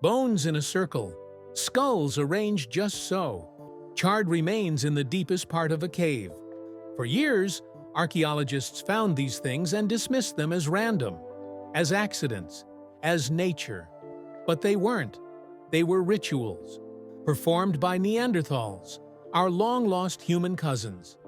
Bones in a circle, skulls arranged just so, charred remains in the deepest part of a cave. For years, archaeologists found these things and dismissed them as random, as accidents, as nature. But they weren't. They were rituals, performed by Neanderthals, our long-lost human cousins.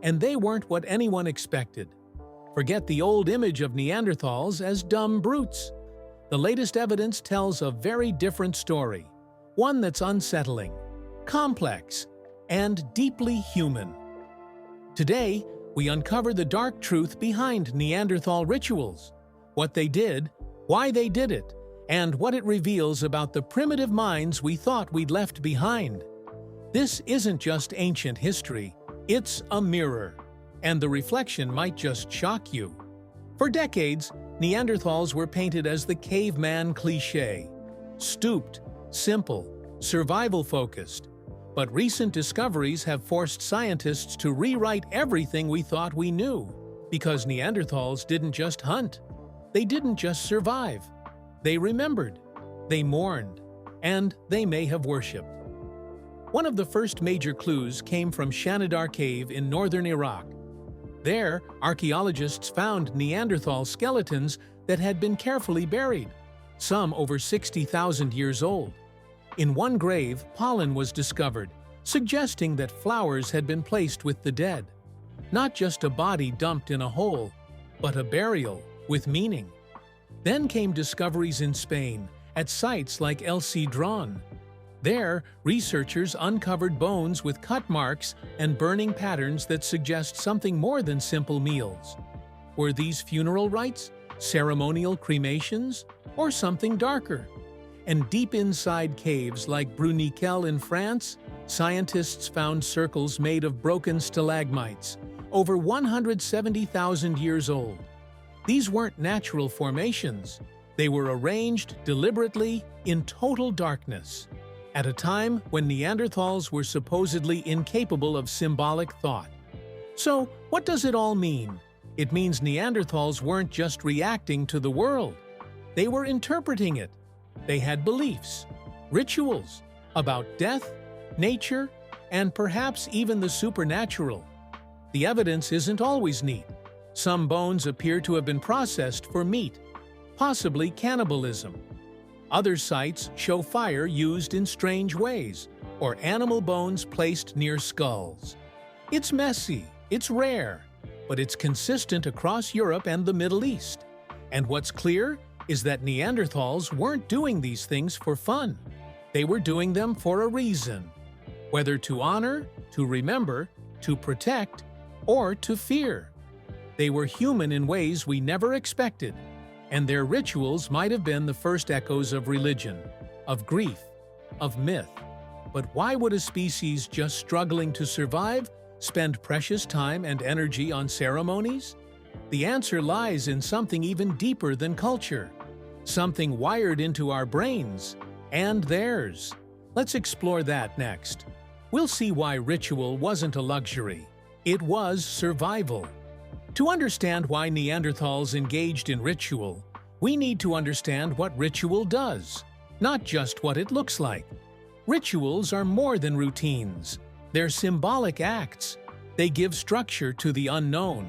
And they weren't what anyone expected. Forget the old image of Neanderthals as dumb brutes. The latest evidence tells a very different story, one that's unsettling, complex, and deeply human. Today, we uncover the dark truth behind Neanderthal rituals, what they did, why they did it, and what it reveals about the primitive minds we thought we'd left behind. This isn't just ancient history, it's a mirror, and the reflection might just shock you. For decades, Neanderthals were painted as the caveman cliché, stooped, simple, survival-focused. But recent discoveries have forced scientists to rewrite everything we thought we knew, because Neanderthals didn't just hunt. They didn't just survive. They remembered, they mourned, and they may have worshipped. One of the first major clues came from Shanidar Cave in northern Iraq. There, archaeologists found Neanderthal skeletons that had been carefully buried, some over 60,000 years old. In one grave, pollen was discovered, suggesting that flowers had been placed with the dead. Not just a body dumped in a hole, but a burial with meaning. Then came discoveries in Spain, at sites like El Cedron. There, researchers uncovered bones with cut marks and burning patterns that suggest something more than simple meals. Were these funeral rites, ceremonial cremations, or something darker? And deep inside caves like Bruniquel in France, scientists found circles made of broken stalagmites, over 170,000 years old. These weren't natural formations. They were arranged deliberately in total darkness, at a time when Neanderthals were supposedly incapable of symbolic thought. So, what does it all mean? It means Neanderthals weren't just reacting to the world. They were interpreting it. They had beliefs, rituals, about death, nature, and perhaps even the supernatural. The evidence isn't always neat. Some bones appear to have been processed for meat, possibly cannibalism. Other sites show fire used in strange ways, or animal bones placed near skulls. It's messy, it's rare, but it's consistent across Europe and the Middle East. And what's clear is that Neanderthals weren't doing these things for fun. They were doing them for a reason. Whether to honor, to remember, to protect, or to fear. They were human in ways we never expected, and their rituals might have been the first echoes of religion, of grief, of myth. But why would a species just struggling to survive spend precious time and energy on ceremonies? The answer lies in something even deeper than culture, something wired into our brains and theirs. Let's explore that next. We'll see why ritual wasn't a luxury. It was survival. To understand why Neanderthals engaged in ritual, we need to understand what ritual does, not just what it looks like. Rituals are more than routines. They're symbolic acts. They give structure to the unknown.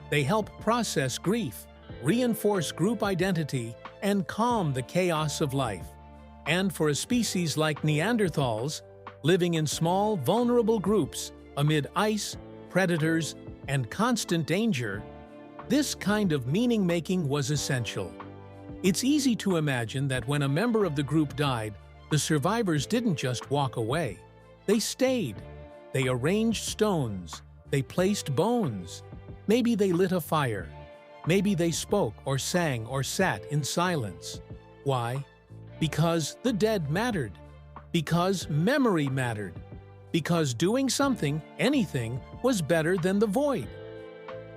They help process grief, reinforce group identity, and calm the chaos of life. And for a species like Neanderthals, living in small, vulnerable groups amid ice, predators, and constant danger, this kind of meaning-making was essential. It's easy to imagine that when a member of the group died, the survivors didn't just walk away. They stayed. They arranged stones. They placed bones. Maybe they lit a fire. Maybe they spoke or sang or sat in silence. Why? Because the dead mattered. Because memory mattered. Because doing something, anything, was better than the void.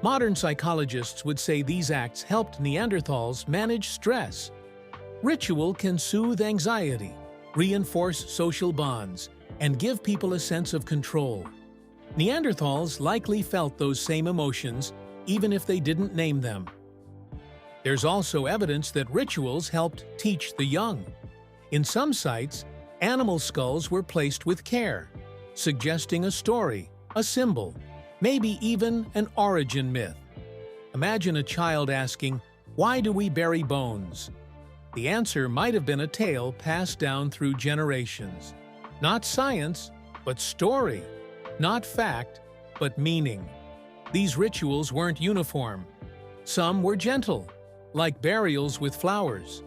Modern psychologists would say these acts helped Neanderthals manage stress. Ritual can soothe anxiety, reinforce social bonds, and give people a sense of control. Neanderthals likely felt those same emotions, even if they didn't name them. There's also evidence that rituals helped teach the young. In some sites, animal skulls were placed with care, suggesting a story, a symbol, maybe even an origin myth. Imagine a child asking, "Why do we bury bones?" The answer might have been a tale passed down through generations. Not science, but story. Not fact, but meaning. These rituals weren't uniform. Some were gentle, like burials with flowers.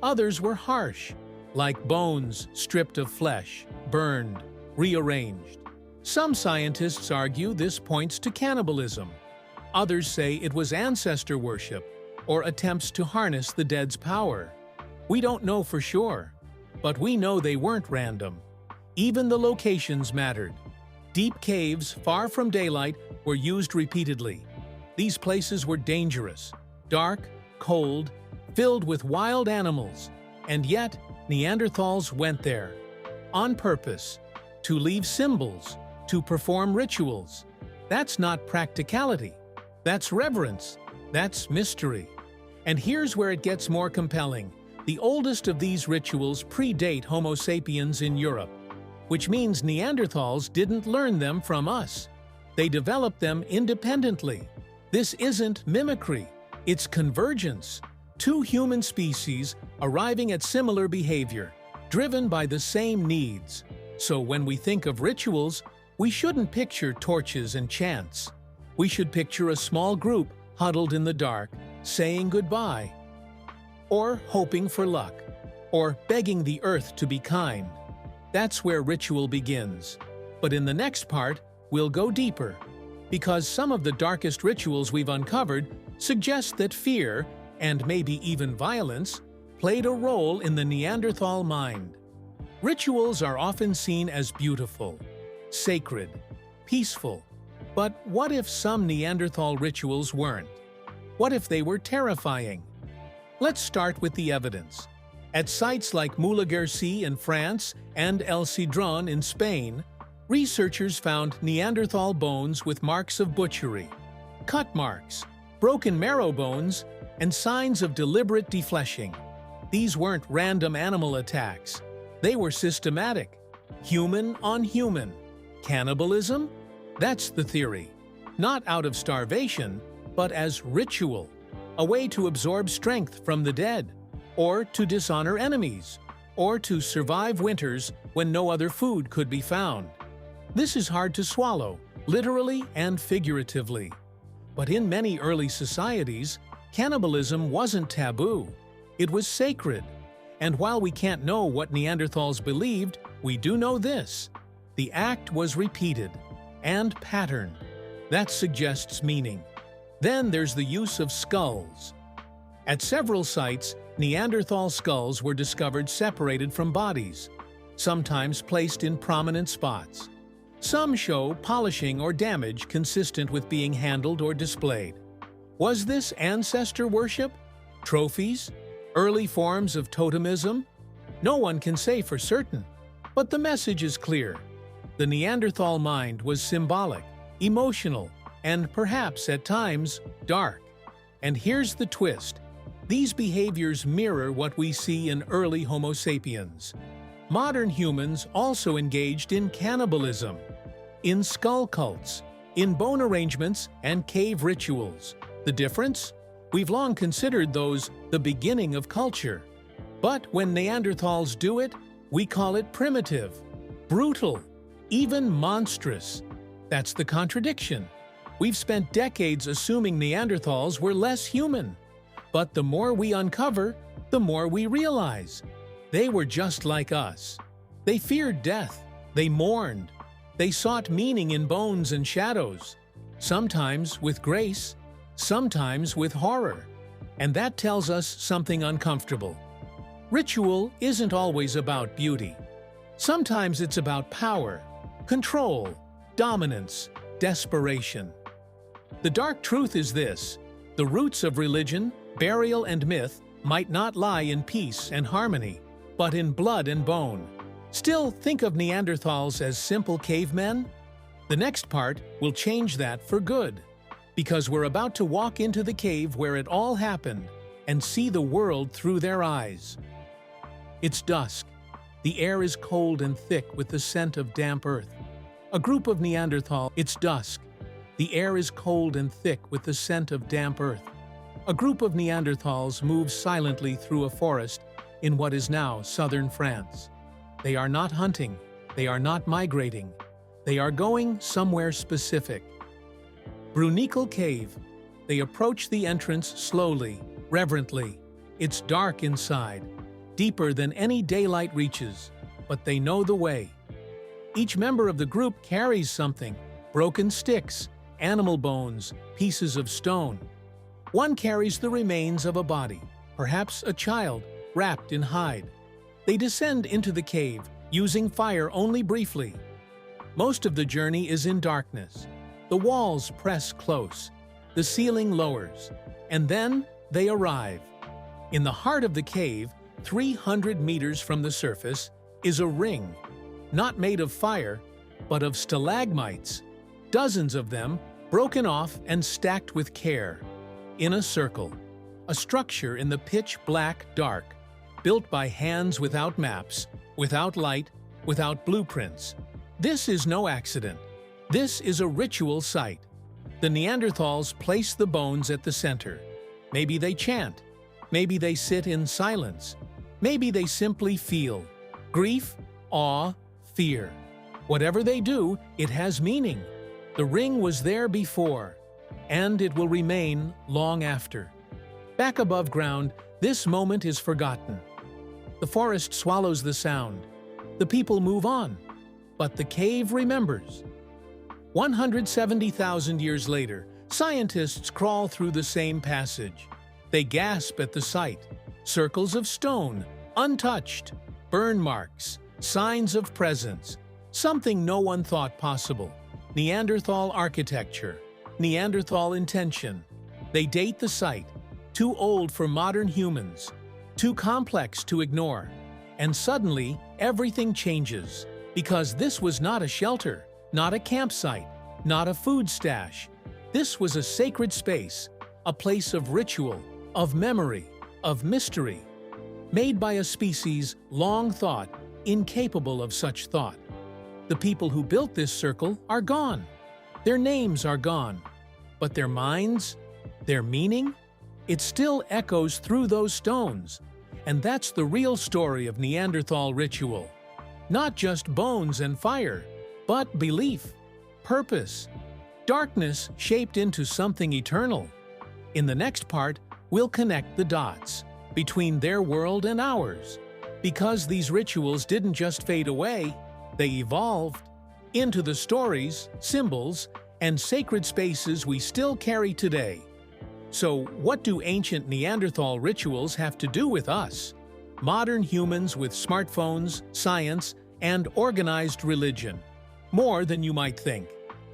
Others were harsh, like bones stripped of flesh, burned, rearranged. Some scientists argue this points to cannibalism. Others say it was ancestor worship or attempts to harness the dead's power. We don't know for sure, but we know they weren't random. Even the locations mattered. Deep caves far from daylight were used repeatedly. These places were dangerous, dark, cold, filled with wild animals, and yet Neanderthals went there. On purpose, to leave symbols, to perform rituals. That's not practicality. That's reverence. That's mystery. And here's where it gets more compelling. The oldest of these rituals predate Homo sapiens in Europe, which means Neanderthals didn't learn them from us. They developed them independently. This isn't mimicry, it's convergence. Two human species arriving at similar behavior, driven by the same needs. So when we think of rituals, we shouldn't picture torches and chants. We should picture a small group huddled in the dark, saying goodbye, or hoping for luck, or begging the earth to be kind. That's where ritual begins. But in the next part, we'll go deeper, because some of the darkest rituals we've uncovered suggest that fear, and maybe even violence, played a role in the Neanderthal mind. Rituals are often seen as beautiful, sacred, peaceful. But what if some Neanderthal rituals weren't? What if they were terrifying? Let's start with the evidence. At sites like Moulin-Gercy in France and El Cedron in Spain, researchers found Neanderthal bones with marks of butchery, cut marks, broken marrow bones, and signs of deliberate defleshing. These weren't random animal attacks. They were systematic, human on human. Cannibalism? That's the theory. Not out of starvation, but as ritual, a way to absorb strength from the dead, or to dishonor enemies, or to survive winters when no other food could be found. This is hard to swallow, literally and figuratively. But in many early societies, cannibalism wasn't taboo. It was sacred. And while we can't know what Neanderthals believed, we do know this. The act was repeated and patterned. That suggests meaning. Then there's the use of skulls. At several sites, Neanderthal skulls were discovered separated from bodies, sometimes placed in prominent spots. Some show polishing or damage consistent with being handled or displayed. Was this ancestor worship? Trophies? Early forms of totemism? No one can say for certain, but the message is clear. The Neanderthal mind was symbolic, emotional, and perhaps at times dark. And here's the twist. These behaviors mirror what we see in early Homo sapiens. Modern humans also engaged in cannibalism, in skull cults, in bone arrangements and cave rituals. The difference? We've long considered those the beginning of culture. But when Neanderthals do it, we call it primitive, brutal, even monstrous. That's the contradiction. We've spent decades assuming Neanderthals were less human. But the more we uncover, the more we realize. They were just like us. They feared death. They mourned. They sought meaning in bones and shadows, sometimes with grace, sometimes with horror. And that tells us something uncomfortable. Ritual isn't always about beauty. Sometimes it's about power, control, dominance, desperation. The dark truth is this: the roots of religion, burial, and myth might not lie in peace and harmony, but in blood and bone. Still, think of Neanderthals as simple cavemen? The next part will change that for good, because we're about to walk into the cave where it all happened and see the world through their eyes. It's dusk, The air is cold and thick with the scent of damp earth. A group of Neanderthal. It's dusk. The air is cold and thick with the scent of damp earth. A group of Neanderthals moves silently through a forest in what is now southern France. They are not hunting. They are not migrating. They are going somewhere specific. Brunicle Cave. They approach the entrance slowly, reverently. It's dark inside, deeper than any daylight reaches, but they know the way. Each member of the group carries something: broken sticks, animal bones, pieces of stone. One carries the remains of a body, perhaps a child, wrapped in hide. They descend into the cave, using fire only briefly. Most of the journey is in darkness. The walls press close, the ceiling lowers, and then they arrive. In the heart of the cave, 300 meters from the surface, is a ring, not made of fire, but of stalagmites, dozens of them broken off and stacked with care. In a circle, a structure in the pitch-black dark, built by hands without maps, without light, without blueprints. This is no accident. This is a ritual site. The Neanderthals place the bones at the center. Maybe they chant. Maybe they sit in silence. Maybe they simply feel grief, awe, fear. Whatever they do, it has meaning. The ring was there before, and it will remain long after. Back above ground, this moment is forgotten. The forest swallows the sound. The people move on, but the cave remembers. 170,000 years later, scientists crawl through the same passage. They gasp at the sight. Circles of stone, untouched, burn marks, signs of presence, something no one thought possible. Neanderthal architecture, Neanderthal intention. They date the site, too old for modern humans, too complex to ignore. And suddenly, everything changes, because this was not a shelter, not a campsite, not a food stash. This was a sacred space, a place of ritual, of memory, of mystery, made by a species long thought incapable of such thought. The people who built this circle are gone. Their names are gone. But their minds, their meaning, it still echoes through those stones. And that's the real story of Neanderthal ritual. Not just bones and fire, but belief, purpose, darkness shaped into something eternal. In the next part, we'll connect the dots between their world and ours, because these rituals didn't just fade away, they evolved into the stories, symbols, and sacred spaces we still carry today. So, what do ancient Neanderthal rituals have to do with us, modern humans with smartphones, science, and organized religion? More than you might think.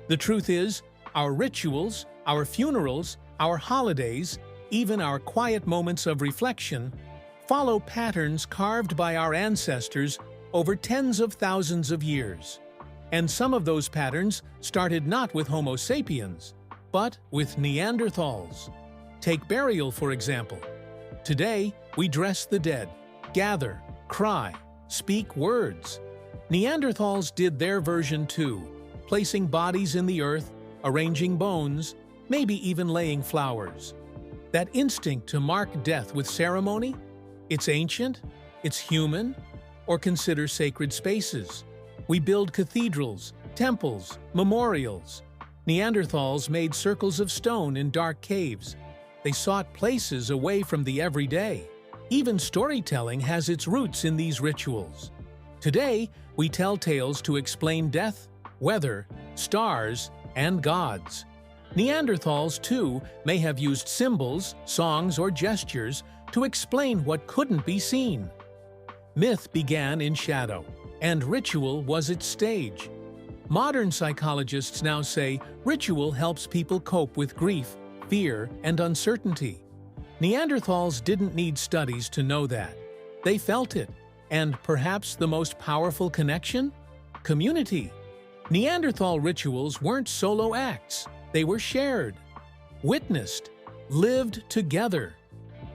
The truth is, our rituals, our funerals, our holidays, even our quiet moments of reflection, follow patterns carved by our ancestors over tens of thousands of years. And some of those patterns started not with Homo sapiens, but with Neanderthals. Take burial, for example. Today, we dress the dead, gather, cry, speak words. Neanderthals did their version too, placing bodies in the earth, arranging bones, maybe even laying flowers. That instinct to mark death with ceremony? It's ancient, it's human, or consider sacred spaces. We build cathedrals, temples, memorials. Neanderthals made circles of stone in dark caves. They sought places away from the everyday. Even storytelling has its roots in these rituals. Today, we tell tales to explain death, weather, stars, and gods. Neanderthals, too, may have used symbols, songs, or gestures to explain what couldn't be seen. Myth began in shadow, and ritual was its stage. Modern psychologists now say ritual helps people cope with grief, fear, and uncertainty. Neanderthals didn't need studies to know that. They felt it. And perhaps the most powerful connection? Community. Neanderthal rituals weren't solo acts. They were shared, witnessed, lived together.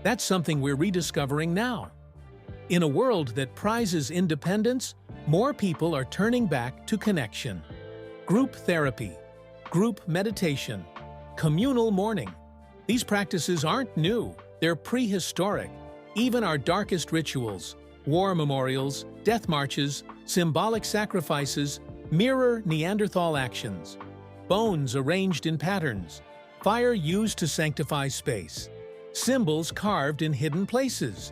That's something we're rediscovering now. In a world that prizes independence, more people are turning back to connection. Group therapy, group meditation, communal mourning. These practices aren't new, they're prehistoric. Even our darkest rituals, war memorials, death marches, symbolic sacrifices, mirror Neanderthal actions. Bones arranged in patterns, fire used to sanctify space, symbols carved in hidden places.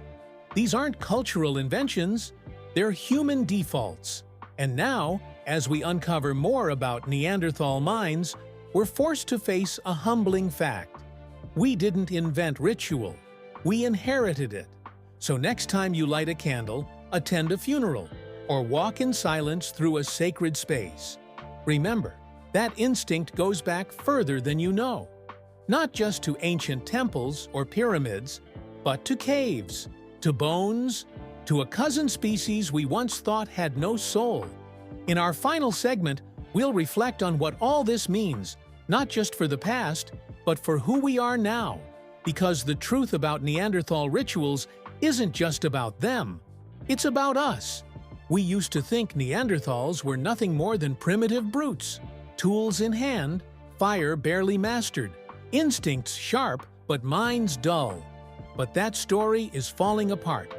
These aren't cultural inventions, they're human defaults. And now, as we uncover more about Neanderthal minds, we're forced to face a humbling fact. We didn't invent ritual, we inherited it. So next time you light a candle, attend a funeral, or walk in silence through a sacred space, remember, that instinct goes back further than you know. Not just to ancient temples or pyramids, but to caves, to bones, to a cousin species we once thought had no soul. In our final segment, we'll reflect on what all this means, not just for the past, but for who we are now. Because the truth about Neanderthal rituals isn't just about them, it's about us. We used to think Neanderthals were nothing more than primitive brutes, tools in hand, fire barely mastered, instincts sharp, but minds dull. But that story is falling apart.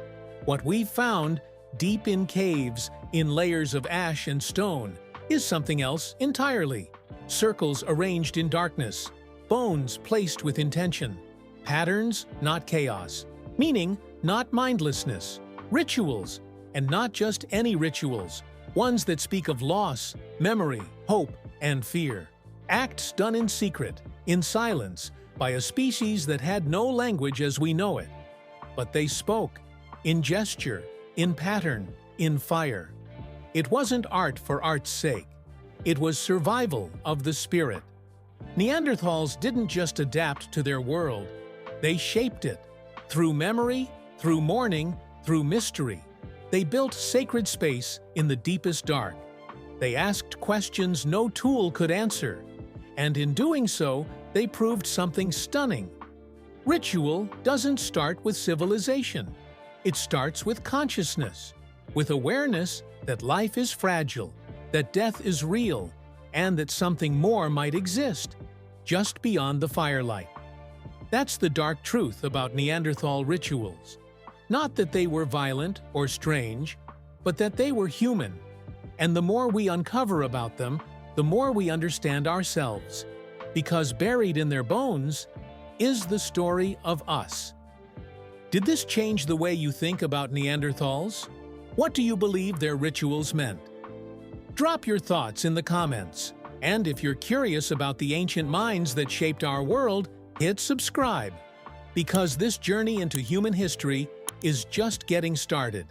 What we've found, deep in caves, in layers of ash and stone, is something else entirely. Circles arranged in darkness, bones placed with intention, patterns, not chaos, meaning, not mindlessness, rituals, and not just any rituals, ones that speak of loss, memory, hope, and fear. Acts done in secret, in silence, by a species that had no language as we know it. But they spoke, in gesture, in pattern, in fire. It wasn't art for art's sake. It was survival of the spirit. Neanderthals didn't just adapt to their world. They shaped it. Through memory, through mourning, through mystery. They built sacred space in the deepest dark. They asked questions no tool could answer. And in doing so, they proved something stunning. Ritual doesn't start with civilization. It starts with consciousness, with awareness that life is fragile, that death is real, and that something more might exist, just beyond the firelight. That's the dark truth about Neanderthal rituals. Not that they were violent or strange, but that they were human. And the more we uncover about them, the more we understand ourselves. Because buried in their bones is the story of us. Did this change the way you think about Neanderthals? What do you believe their rituals meant? Drop your thoughts in the comments. And if you're curious about the ancient minds that shaped our world, hit subscribe. Because this journey into human history is just getting started.